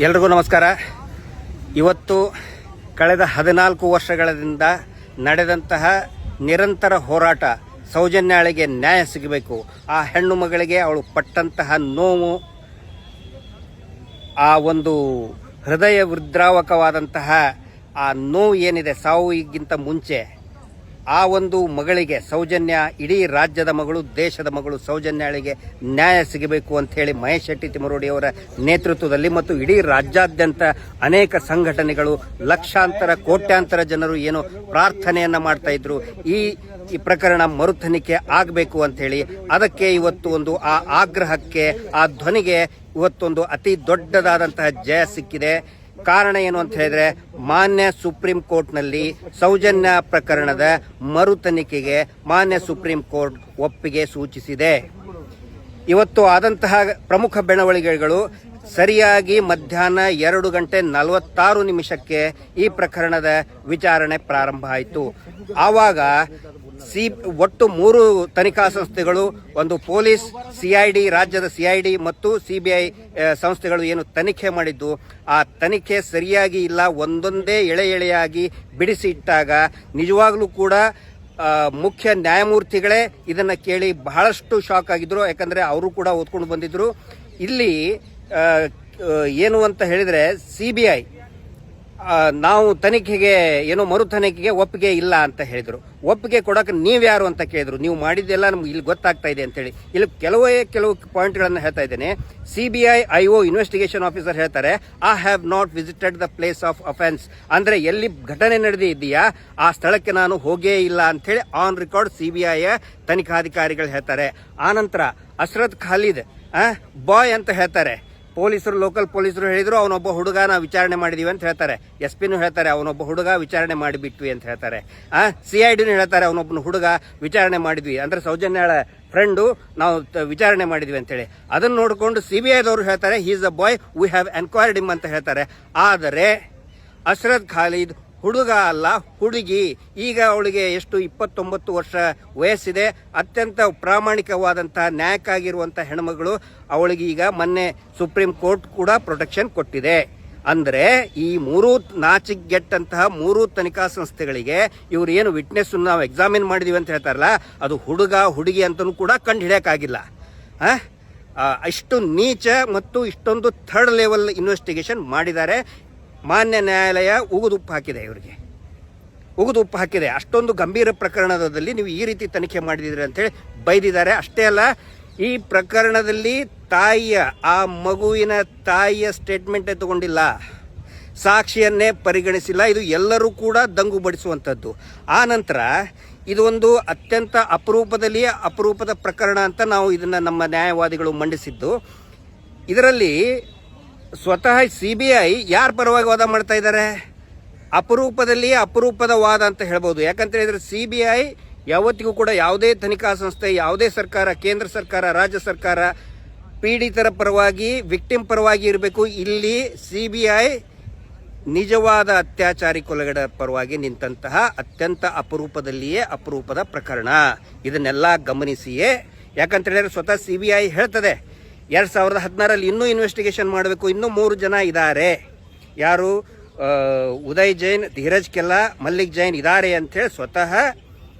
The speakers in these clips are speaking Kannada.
ಎಲ್ರಿಗೂ ನಮಸ್ಕಾರ. ಇವತ್ತು ಕಳೆದ 14 ವರ್ಷಗಳಿಂದ ನಡೆದಂತಹ ನಿರಂತರ ಹೋರಾಟ, ಸೌಜನ್ಯಾಳಿಗೆ ನ್ಯಾಯ ಸಿಗಬೇಕು, ಆ ಹೆಣ್ಣು ಮಗಳಿಗೆ ಅವಳು ಪಟ್ಟಂತಹ ನೋವು, ಆ ಒಂದು ಹೃದಯ ವಿದ್ರಾವಕವಾದಂತಹ ಆ ನೋವು ಏನಿದೆ ಸಾವಿಗಿಂತ ಮುಂಚೆ, ಆ ಒಂದು ಮಗಳಿಗೆ ಸೌಜನ್ಯ, ಇಡೀ ರಾಜ್ಯದ ಮಗಳು, ದೇಶದ ಮಗಳು ಸೌಜನ್ಯಾಳಿಗೆ ನ್ಯಾಯ ಸಿಗಬೇಕು ಅಂತ ಹೇಳಿ ಮಹೇಶ್ ಶೆಟ್ಟಿ ತಿಮರೋಡಿಯವರ ನೇತೃತ್ವದಲ್ಲಿ ಮತ್ತು ಇಡೀ ರಾಜ್ಯಾದ್ಯಂತ ಅನೇಕ ಸಂಘಟನೆಗಳು, ಲಕ್ಷಾಂತರ ಕೋಟ್ಯಾಂತರ ಜನರು ಏನು ಪ್ರಾರ್ಥನೆಯನ್ನ ಮಾಡ್ತಾ ಇದ್ರು, ಈ ಪ್ರಕರಣ ಮರುತನಿಖೆ ಆಗಬೇಕು ಅಂತ ಹೇಳಿ. ಅದಕ್ಕೆ ಇವತ್ತು ಒಂದು ಆ ಆಗ್ರಹಕ್ಕೆ, ಆ ಧ್ವನಿಗೆ ಇವತ್ತೊಂದು ಅತಿ ದೊಡ್ಡದಾದಂತಹ ಜಯ ಸಿಕ್ಕಿದೆ. ಕಾರಣ ಏನು ಅಂತ ಹೇಳಿದ್ರೆ, ಮಾನ್ಯ ಸುಪ್ರೀಂ ಕೋರ್ಟ್ನಲ್ಲಿ ಸೌಜನ್ಯ ಪ್ರಕರಣದ ಮರು ತನಿಖೆಗೆ ಮಾನ್ಯ ಸುಪ್ರೀಂ ಕೋರ್ಟ್ ಒಪ್ಪಿಗೆ ಸೂಚಿಸಿದೆ. ಇವತ್ತು ಆದಂತಹ ಪ್ರಮುಖ ಬೆಳವಣಿಗೆಗಳು, ಸರಿಯಾಗಿ ಮಧ್ಯಾಹ್ನ 2:46 ಈ ಪ್ರಕರಣದ ವಿಚಾರಣೆ ಪ್ರಾರಂಭ ಆಯಿತು. ಆವಾಗ ಒಟ್ಟು 3 ತನಿಖಾ ಸಂಸ್ಥೆಗಳು, ಒಂದು ಪೊಲೀಸ್, ಸಿಐಡಿ, ರಾಜ್ಯದ ಸಿಐಡಿ ಮತ್ತು ಸಿಬಿಐ ಸಂಸ್ಥೆಗಳು ಏನು ತನಿಖೆ ಮಾಡಿದ್ದು, ಆ ತನಿಖೆ ಸರಿಯಾಗಿ ಇಲ್ಲ, ಒಂದೊಂದೇ ಎಳೆಯಾಗಿ ಬಿಡಿಸಿ ಇಟ್ಟಾಗ ನಿಜವಾಗ್ಲೂ ಕೂಡ ಮುಖ್ಯ ನ್ಯಾಯಮೂರ್ತಿಗಳೇ ಇದನ್ನ ಕೇಳಿ ಬಹಳಷ್ಟು ಶಾಕ್ ಆಗಿದ್ರು. ಯಾಕಂದ್ರೆ ಅವರು ಕೂಡ ಓದ್ಕೊಂಡು ಬಂದಿದ್ರು. ಇಲ್ಲಿ ಏನು ಅಂತ ಹೇಳಿದ್ರೆ, ಸಿಬಿಐ ನಾವು ತನಿಖೆಗೆ ಏನೋ ಮರು ತನಿಖೆಗೆ ಒಪ್ಪಿಗೆ ಇಲ್ಲ ಅಂತ ಹೇಳಿದ್ರು. ಒಪ್ಪಿಗೆ ಕೊಡಕ್ಕೆ ನೀವ್ಯಾರು ಅಂತ ಕೇಳಿದ್ರು. ನೀವು ಮಾಡಿದ್ದೆಲ್ಲ ನಮ್ಗೆ ಇಲ್ಲಿ ಗೊತ್ತಾಗ್ತಾ ಇದೆ ಅಂತೇಳಿ. ಇಲ್ಲಿ ಕೆಲವು ಪಾಯಿಂಟ್ಗಳನ್ನು ಹೇಳ್ತಾ ಇದ್ದೇನೆ. ಸಿಬಿಐ ಐಒ ಇನ್ವೆಸ್ಟಿಗೇಷನ್ ಆಫೀಸರ್ ಹೇಳ್ತಾರೆ, I have not visited the place of offence, ಅಂದ್ರೆ ಎಲ್ಲಿ ಘಟನೆ ನಡೆದಿದೆಯಾ ಆ ಸ್ಥಳಕ್ಕೆ ನಾನು ಹೋಗೇ ಇಲ್ಲ ಅಂತ ಹೇಳಿ ಆನ್ ರೆಕಾರ್ಡ್ ಸಿಬಿಐ ತನಿಖಾಧಿಕಾರಿಗಳು ಹೇಳ್ತಾರೆ. ಆನಂತರ ಅಶ್ರತ್ ಖಾಲಿದ್ ಬಾಯ್ ಅಂತ ಹೇಳ್ತಾರೆ. ಪೊಲೀಸರು, ಲೋಕಲ್ ಪೊಲೀಸರು ಹೇಳಿದ್ರು ಅವನೊಬ್ಬ ಹುಡುಗ ನಾವು ವಿಚಾರಣೆ ಮಾಡಿದೀವಿ ಅಂತ ಹೇಳ್ತಾರೆ. ಎಸ್ ಪಿನೂ ಹೇಳ್ತಾರೆ ಅವನೊಬ್ಬ ಹುಡುಗ ವಿಚಾರಣೆ ಮಾಡಿಬಿಟ್ವಿ ಅಂತ ಹೇಳ್ತಾರೆ. ಸಿಐಡಿನೂ ಹೇಳ್ತಾರೆ ಅವನೊಬ್ಬನ ಹುಡುಗ ವಿಚಾರಣೆ ಮಾಡಿದ್ವಿ, ಅಂದ್ರೆ ಸೌಜನ್ಯಾಳ ಫ್ರೆಂಡು ನಾವು ವಿಚಾರಣೆ ಮಾಡಿದ್ವಿ ಅಂತ ಹೇಳಿ. ಅದನ್ನು ನೋಡಿಕೊಂಡು ಸಿಬಿಐದವರು ಹೇಳ್ತಾರೆ he is a boy, we have enquired him ಅಂತ ಹೇಳ್ತಾರೆ. ಆದರೆ ಅಶ್ರತ್ ಖಾಲಿದ್ ಹುಡುಗ ಅಲ್ಲ, ಹುಡುಗಿ. ಈಗ ಅವಳಿಗೆ ಎಷ್ಟು 29 ವರ್ಷ ವಯಸ್ಸಿದೆ. ಅತ್ಯಂತ ಪ್ರಾಮಾಣಿಕವಾದಂತಹ ನ್ಯಾಯಕ್ಕಾಗಿರುವಂತಹ ಹೆಣ್ಮಗಳು. ಅವಳಿಗೆ ಈಗ ಮೊನ್ನೆ ಸುಪ್ರೀಂ ಕೋರ್ಟ್ ಕೂಡ ಪ್ರೊಟೆಕ್ಷನ್ ಕೊಟ್ಟಿದೆ. ಅಂದ್ರೆ ಈ 3 ನಾಚಿಗೆಟ್ಟಂತಹ 3 ತನಿಖಾ ಸಂಸ್ಥೆಗಳಿಗೆ ಇವ್ರು ಏನು ವಿಟ್ನೆಸ್ ನಾವು ಎಕ್ಸಾಮಿನ್ ಮಾಡಿದೀವಿ ಅಂತ ಹೇಳ್ತಾರಲ್ಲ, ಅದು ಹುಡುಗ ಹುಡುಗಿ ಅಂತಲೂ ಕೂಡ ಕಂಡು ಹಿಡಿಯಕ್ಕಾಗಿಲ್ಲ. ಇಷ್ಟು ನೀಚ ಮತ್ತು ಇಷ್ಟೊಂದು ಥರ್ಡ್ ಲೆವೆಲ್ ಇನ್ವೆಸ್ಟಿಗೇಷನ್ ಮಾಡಿದ್ದಾರೆ. ಮಾನ್ಯ ನ್ಯಾಯಾಲಯ ಉಗುದುಪ್ಪು ಹಾಕಿದೆ, ಇವರಿಗೆ ಉಗುದುಪ್ಪು ಹಾಕಿದೆ. ಅಷ್ಟೊಂದು ಗಂಭೀರ ಪ್ರಕರಣದಲ್ಲಿ ನೀವು ಈ ರೀತಿ ತನಿಖೆ ಮಾಡಿದಿರಿ ಅಂತೇಳಿ ಬೈದಿದ್ದಾರೆ. ಅಷ್ಟೇ ಅಲ್ಲ, ಈ ಪ್ರಕರಣದಲ್ಲಿ ಆ ಮಗುವಿನ ತಾಯಿಯ ಸ್ಟೇಟ್ಮೆಂಟೇ ತಗೊಂಡಿಲ್ಲ, ಸಾಕ್ಷಿಯನ್ನೇ ಪರಿಗಣಿಸಿಲ್ಲ. ಇದು ಎಲ್ಲರೂ ಕೂಡ ದಂಗು ಬಡಿಸುವಂಥದ್ದು. ಆ ನಂತರ ಇದು ಒಂದು ಅತ್ಯಂತ ಅಪರೂಪದ ಪ್ರಕರಣ ಅಂತ ನಾವು ಇದನ್ನ ನಮ್ಮ ನ್ಯಾಯವಾದಿಗಳು ಮಂಡಿಸಿದ್ದು. ಇದರಲ್ಲಿ ಸ್ವತಃ ಸಿಬಿಐ ಯಾರ ಪರವಾಗಿ ವಾದ ಮಾಡ್ತಾ ಇದ್ದಾರೆ? ಅಪರೂಪದ ವಾದ ಅಂತ ಹೇಳ್ಬೋದು. ಯಾಕಂತ ಹೇಳಿದ್ರೆ ಸಿಬಿಐ ಯಾವತ್ತಿಗೂ ಕೂಡ ಯಾವುದೇ ತನಿಖಾ ಸಂಸ್ಥೆ, ಯಾವುದೇ ಸರ್ಕಾರ, ಕೇಂದ್ರ ಸರ್ಕಾರ, ರಾಜ್ಯ ಸರ್ಕಾರ ಪೀಡಿತರ ಪರವಾಗಿ, ವಿಕ್ಟಿಮ್ ಪರವಾಗಿ ಇರಬೇಕು. ಇಲ್ಲಿ ಸಿಬಿಐ ನಿಜವಾದ ಅತ್ಯಾಚಾರಿ ಕೊಲೆಗಡ ಪರವಾಗಿ ನಿಂತಹ ಅತ್ಯಂತ ಅಪರೂಪದ ಪ್ರಕರಣ. ಇದನ್ನೆಲ್ಲ ಗಮನಿಸಿಯೇ, ಯಾಕಂತ ಹೇಳಿದ್ರೆ ಸ್ವತಃ ಸಿಬಿಐ ಹೇಳ್ತದೆ 2016ರಲ್ಲಿ ಇನ್ನೂ ಇನ್ವೆಸ್ಟಿಗೇಷನ್ ಮಾಡಬೇಕು, ಇನ್ನೂ 3 ಜನ ಇದ್ದಾರೆ. ಯಾರು? ಉದಯ್ ಜೈನ್, ಧೀರಜ್ ಕೆಲ್ಲಾ, ಮಲ್ಲಿಕ್ ಜೈನ್ ಇದ್ದಾರೆ ಅಂತೇಳಿ ಸ್ವತಃ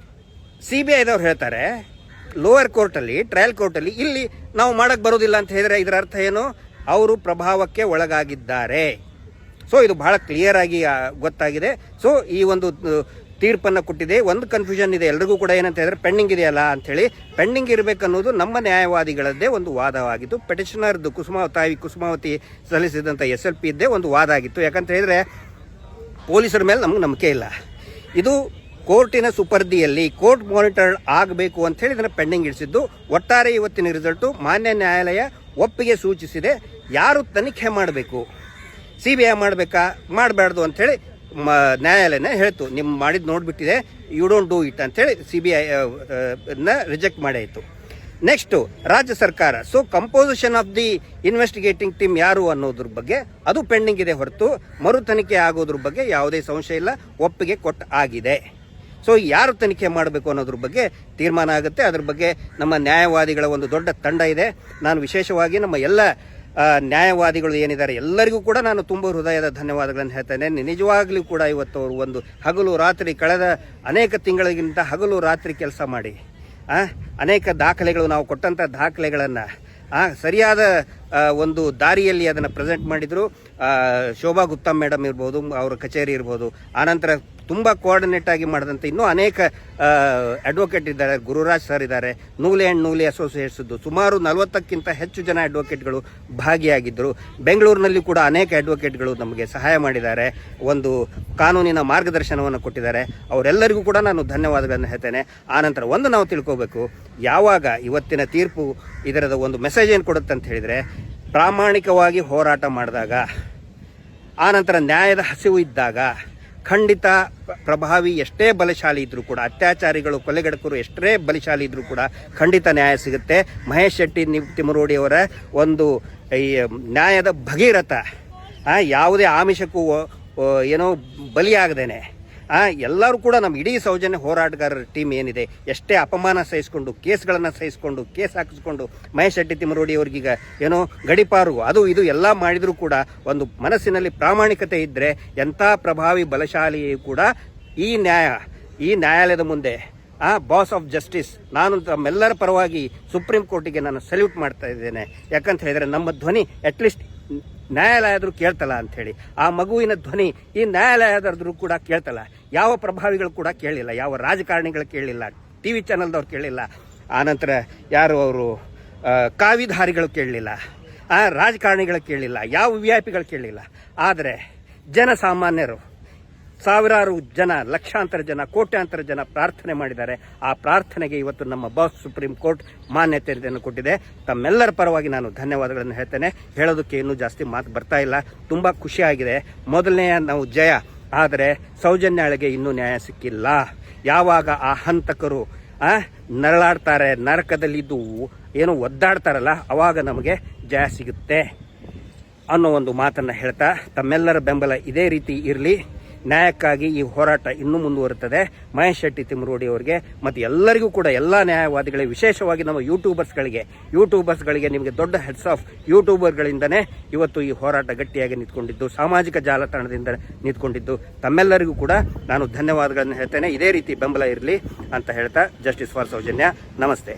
ಸಿಬಿಐದವ್ರು ಹೇಳ್ತಾರೆ. ಲೋವರ್ ಕೋರ್ಟಲ್ಲಿ, ಟ್ರಯಲ್ ಕೋರ್ಟಲ್ಲಿ ಇಲ್ಲಿ ನಾವು ಮಾಡಕ್ ಬರೋದಿಲ್ಲ ಅಂತ ಹೇಳಿದ್ರೆ ಇದರ ಅರ್ಥ ಏನು? ಅವರು ಪ್ರಭಾವಕ್ಕೆ ಒಳಗಾಗಿದ್ದಾರೆ. ಸೊ ಇದು ಬಹಳ ಕ್ಲಿಯರ್ ಆಗಿ ಗೊತ್ತಾಗಿದೆ. ಸೊ ಈ ಒಂದು ತೀರ್ಪನ್ನು ಕೊಟ್ಟಿದೆ. ಒಂದು ಕನ್ಫ್ಯೂಷನ್ ಇದೆ ಎಲ್ರಿಗೂ ಕೂಡ, ಏನಂತ ಹೇಳಿದ್ರೆ ಪೆಂಡಿಂಗ್ ಇದೆಯಲ್ಲ ಅಂಥೇಳಿ. ಪೆಂಡಿಂಗ್ ಇರಬೇಕನ್ನೋದು ನಮ್ಮ ನ್ಯಾಯವಾದಿಗಳದ್ದೇ ಒಂದು ವಾದವಾಗಿತ್ತು. ಪೆಟಿಷನರ್ದು ಕುಸುಮಾವತಿ ಸಲ್ಲಿಸಿದಂಥ SLP ಇದ್ದೇ ಒಂದು ವಾದ ಆಗಿತ್ತು. ಯಾಕಂತ ಹೇಳಿದ್ರೆ ಪೊಲೀಸರ ಮೇಲೆ ನಮಗೆ ನಂಬಿಕೆ ಇಲ್ಲ. ಇದು ಕೋರ್ಟಿನ ಸುಪರ್ದಿಯಲ್ಲಿ ಕೋರ್ಟ್ ಮಾನಿಟರ್ಡ್ ಆಗಬೇಕು ಅಂತ ಹೇಳಿ ಇದನ್ನು ಪೆಂಡಿಂಗ್ ಇರಿಸಿದ್ದು. ಒಟ್ಟಾರೆ ಇವತ್ತಿನ ರಿಸಲ್ಟು ಮಾನ್ಯ ನ್ಯಾಯಾಲಯ ಒಪ್ಪಿಗೆ ಸೂಚಿಸಿದೆ. ಯಾರು ತನಿಖೆ ಮಾಡಬೇಕು, ಸಿಬಿಐ ಮಾಡಬೇಕಾ ಮಾಡಬಾರ್ದು ಅಂಥೇಳಿ ನ್ಯಾಯಾಲಯನ ಹೇಳ್ತು. ನಿಮ್ಮ ಮಾಡಿದ್ದು ನೋಡ್ಬಿಟ್ಟಿದೆ, ಯು ಡೋಂಟ್ ಡೂ ಇಟ್ ಅಂತೇಳಿ ಸಿಬಿಐ ರಿಜೆಕ್ಟ್ ಮಾಡಾಯಿತು. ನೆಕ್ಸ್ಟು ರಾಜ್ಯ ಸರ್ಕಾರ. So composition of the investigating team ಯಾರು ಅನ್ನೋದ್ರ ಬಗ್ಗೆ ಅದು ಪೆಂಡಿಂಗ್ ಇದೆ ಹೊರತು ಮರು ತನಿಖೆ ಆಗೋದ್ರ ಬಗ್ಗೆ ಯಾವುದೇ ಸಂಶಯ ಇಲ್ಲ, ಒಪ್ಪಿಗೆ ಆಗಿದೆ. ಸೊ ಯಾರು ತನಿಖೆ ಮಾಡಬೇಕು ಅನ್ನೋದ್ರ ಬಗ್ಗೆ ತೀರ್ಮಾನ ಆಗುತ್ತೆ. ಅದ್ರ ಬಗ್ಗೆ ನಮ್ಮ ನ್ಯಾಯವಾದಿಗಳ ಒಂದು ದೊಡ್ಡ ತಂಡ ಇದೆ. ನಾನು ವಿಶೇಷವಾಗಿ ನಮ್ಮ ಎಲ್ಲ ನ್ಯಾಯವಾದಿಗಳು ಏನಿದ್ದಾರೆ ಎಲ್ಲರಿಗೂ ಕೂಡ ನಾನು ತುಂಬ ಹೃದಯದ ಧನ್ಯವಾದಗಳನ್ನು ಹೇಳ್ತೇನೆ. ನಿಜವಾಗ್ಲೂ ಕೂಡ ಇವತ್ತು ಅವರು ಒಂದು ಹಗಲು ರಾತ್ರಿ ಕಳೆದ ಅನೇಕ ತಿಂಗಳಿಗಿಂತ ಹಗಲು ರಾತ್ರಿ ಕೆಲಸ ಮಾಡಿ ಅನೇಕ ದಾಖಲೆಗಳು ನಾವು ಕೊಟ್ಟಂಥ ದಾಖಲೆಗಳನ್ನು ಸರಿಯಾದ ಒಂದು ದಾರಿಯಲ್ಲಿ ಅದನ್ನು ಪ್ರೆಸೆಂಟ್ ಮಾಡಿದರು. ಶೋಭಾ ಗುಪ್ತಾ ಮೇಡಮ್ ಇರ್ಬೋದು, ಅವರ ಕಚೇರಿ ಇರ್ಬೋದು, ಆನಂತರ ತುಂಬ ಕೋಆರ್ಡಿನೇಟ್ ಆಗಿ ಮಾಡಿದಂಥ ಇನ್ನೂ ಅನೇಕ ಅಡ್ವೊಕೇಟ್ ಇದ್ದಾರೆ. ಗುರುರಾಜ್ ಸರ್ ಇದ್ದಾರೆ, ನೂಲೆ ಆ್ಯಂಡ್ ನೂಲೆ ಅಸೋಸಿಯೇಟ್ಸ್ದು ಸುಮಾರು 40ಕ್ಕಿಂತ ಹೆಚ್ಚು ಜನ ಅಡ್ವೊಕೇಟ್ಗಳು ಭಾಗಿಯಾಗಿದ್ದರು. ಬೆಂಗಳೂರಿನಲ್ಲಿ ಕೂಡ ಅನೇಕ ಅಡ್ವೊಕೇಟ್ಗಳು ನಮಗೆ ಸಹಾಯ ಮಾಡಿದ್ದಾರೆ, ಒಂದು ಕಾನೂನಿನ ಮಾರ್ಗದರ್ಶನವನ್ನು ಕೊಟ್ಟಿದ್ದಾರೆ. ಅವರೆಲ್ಲರಿಗೂ ಕೂಡ ನಾನು ಧನ್ಯವಾದಗಳನ್ನು ಹೇಳ್ತೇನೆ. ಆನಂತರ ಒಂದು ನಾವು ತಿಳ್ಕೋಬೇಕು, ಯಾವಾಗ ಇವತ್ತಿನ ತೀರ್ಪು ಇದರದ ಒಂದು ಮೆಸೇಜ್ ಏನು ಕೊಡುತ್ತೆ ಅಂತ ಹೇಳಿದರೆ, ಪ್ರಾಮಾಣಿಕವಾಗಿ ಹೋರಾಟ ಮಾಡಿದಾಗ, ಆನಂತರ ನ್ಯಾಯದ ಹಸಿವು ಇದ್ದಾಗ ಖಂಡಿತ ಪ್ರಭಾವಿ ಎಷ್ಟೇ ಬಲಶಾಲಿ ಇದ್ದರೂ ಕೂಡ, ಅತ್ಯಾಚಾರಿಗಳು ಕೊಲೆಗಡಕರು ಎಷ್ಟೇ ಬಲಶಾಲಿ ಇದ್ದರೂ ಕೂಡ ಖಂಡಿತ ನ್ಯಾಯ ಸಿಗುತ್ತೆ. ಮಹೇಶ್ ಶೆಟ್ಟಿ ತಿಮರೋಡಿಯವರ ಒಂದು ಈ ನ್ಯಾಯದ ಭಗೀರಥ ಯಾವುದೇ ಆಮಿಷಕ್ಕೂ ಏನೋ ಬಲಿಯಾಗದೇನೆ ಎಲ್ಲರೂ ಕೂಡ ನಮ್ಮ ಇಡೀ ಸೌಜನ್ಯ ಹೋರಾಟಗಾರರ ಟೀಮ್ ಏನಿದೆ, ಎಷ್ಟೇ ಅಪಮಾನ ಸಹಿಸಿಕೊಂಡು ಕೇಸ್ಗಳನ್ನು ಸಹಿಸಿಕೊಂಡು ಕೇಸ್ ಹಾಕಿಸ್ಕೊಂಡು ಮಹೇಶ್ ಶೆಟ್ಟಿ ತಿಮರೋಡಿ ಅವ್ರಿಗೀಗ ಏನೋ ಗಡಿಪಾರು ಅದು ಇದು ಎಲ್ಲ ಮಾಡಿದರೂ ಕೂಡ ಒಂದು ಮನಸ್ಸಿನಲ್ಲಿ ಪ್ರಾಮಾಣಿಕತೆ ಇದ್ದರೆ ಎಂಥ ಪ್ರಭಾವಿ ಬಲಶಾಲಿಯೂ ಕೂಡ ಈ ನ್ಯಾಯಾಲಯದ ಮುಂದೆ ಬಾಸ್ ಆಫ್ ಜಸ್ಟಿಸ್, ನಾನು ತಮ್ಮೆಲ್ಲರ ಪರವಾಗಿ ಸುಪ್ರೀಂ ಕೋರ್ಟಿಗೆ ನಾನು ಸಲ್ಯೂಟ್ ಮಾಡ್ತಾ ಇದ್ದೇನೆ. ಯಾಕಂತ ಹೇಳಿದರೆ ನಮ್ಮ ಧ್ವನಿ ಅಟ್ಲೀಸ್ಟ್ ನ್ಯಾಯಾಲಯ ಆದರೂ ಕೇಳ್ತಲ್ಲ ಅಂಥೇಳಿ, ಆ ಮಗುವಿನ ಧ್ವನಿ ಈ ನ್ಯಾಯಾಲಯದಾದ್ರೂ ಕೂಡ ಕೇಳ್ತಲ್ಲ. ಯಾವ ಪ್ರಭಾವಿಗಳು ಕೂಡ ಕೇಳಿಲ್ಲ, ಯಾವ ರಾಜಕಾರಣಿಗಳು ಕೇಳಿಲ್ಲ, TV ಚಾನಲ್ದವ್ರು ಕೇಳಿಲ್ಲ, ಆನಂತರ ಯಾರು ಅವರು ಕಾವಿಧಾರಿಗಳು ಕೇಳಲಿಲ್ಲ, ರಾಜಕಾರಣಿಗಳು ಕೇಳಲಿಲ್ಲ, ಯಾವ VIP ಗಳು ಕೇಳಲಿಲ್ಲ. ಆದರೆ ಜನಸಾಮಾನ್ಯರು ಸಾವಿರಾರು ಜನ, ಲಕ್ಷಾಂತರ ಜನ, ಕೋಟ್ಯಾಂತರ ಜನ ಪ್ರಾರ್ಥನೆ ಮಾಡಿದ್ದಾರೆ. ಆ ಪ್ರಾರ್ಥನೆಗೆ ಇವತ್ತು ನಮ್ಮ ಬಾಸ್ ಸುಪ್ರೀಂ ಕೋರ್ಟ್ ಮಾನ್ಯತೆಯನ್ನು ಕೊಟ್ಟಿದೆ. ತಮ್ಮೆಲ್ಲರ ಪರವಾಗಿ ನಾನು ಧನ್ಯವಾದಗಳನ್ನು ಹೇಳ್ತೇನೆ. ಹೇಳೋದಕ್ಕೆ ಇನ್ನೂ ಜಾಸ್ತಿ ಮಾತು ಬರ್ತಾ ಇಲ್ಲ. ತುಂಬ ಖುಷಿಯಾಗಿದೆ. ಮೊದಲನೆಯ ನಾವು ಜಯ, ಆದರೆ ಸೌಜನ್ಯಾಳಿಗೆ ಇನ್ನೂ ನ್ಯಾಯ ಸಿಕ್ಕಿಲ್ಲ. ಯಾವಾಗ ಆ ಹಂತಕರು ನರಳಾಡ್ತಾರೆ, ನರಕದಲ್ಲಿದ್ದು ಏನೋ ಒದ್ದಾಡ್ತಾರಲ್ಲ, ಅವಾಗ ನಮಗೆ ಜಯ ಸಿಗುತ್ತೆ ಅನ್ನೋ ಒಂದು ಮಾತನ್ನು ಹೇಳ್ತಾ, ತಮ್ಮೆಲ್ಲರ ಬೆಂಬಲ ಇದೇ ರೀತಿ ಇರಲಿ. ನ್ಯಾಯಕ್ಕಾಗಿ ಈ ಹೋರಾಟ ಇನ್ನೂ ಮುಂದುವರುತ್ತದೆ. ಮಹೇಶ್ ಶೆಟ್ಟಿ ತಿಮರೋಡಿ ಅವರಿಗೆ ಮತ್ತು ಎಲ್ಲರಿಗೂ ಕೂಡ, ಎಲ್ಲ ನ್ಯಾಯವಾದಿಗಳಿಗೆ, ವಿಶೇಷವಾಗಿ ನಮ್ಮ ಯೂಟ್ಯೂಬರ್ಸ್ಗಳಿಗೆ ನಿಮಗೆ ದೊಡ್ಡ ಹೆಡ್ಸ್ ಆಫ್. ಯೂಟ್ಯೂಬರ್ಗಳಿಂದನೇ ಇವತ್ತು ಈ ಹೋರಾಟ ಗಟ್ಟಿಯಾಗಿ ನಿಂತ್ಕೊಂಡಿದ್ದು, ಸಾಮಾಜಿಕ ಜಾಲತಾಣದಿಂದ ನಿಂತ್ಕೊಂಡಿದ್ದು. ತಮ್ಮೆಲ್ಲರಿಗೂ ಕೂಡ ನಾನು ಧನ್ಯವಾದಗಳನ್ನು ಹೇಳ್ತೇನೆ. ಇದೇ ರೀತಿ ಬೆಂಬಲ ಇರಲಿ ಅಂತ ಹೇಳ್ತಾ, ಜಸ್ಟಿಸ್ ಫಾರ್ ಸೌಜನ್ಯ. ನಮಸ್ತೆ.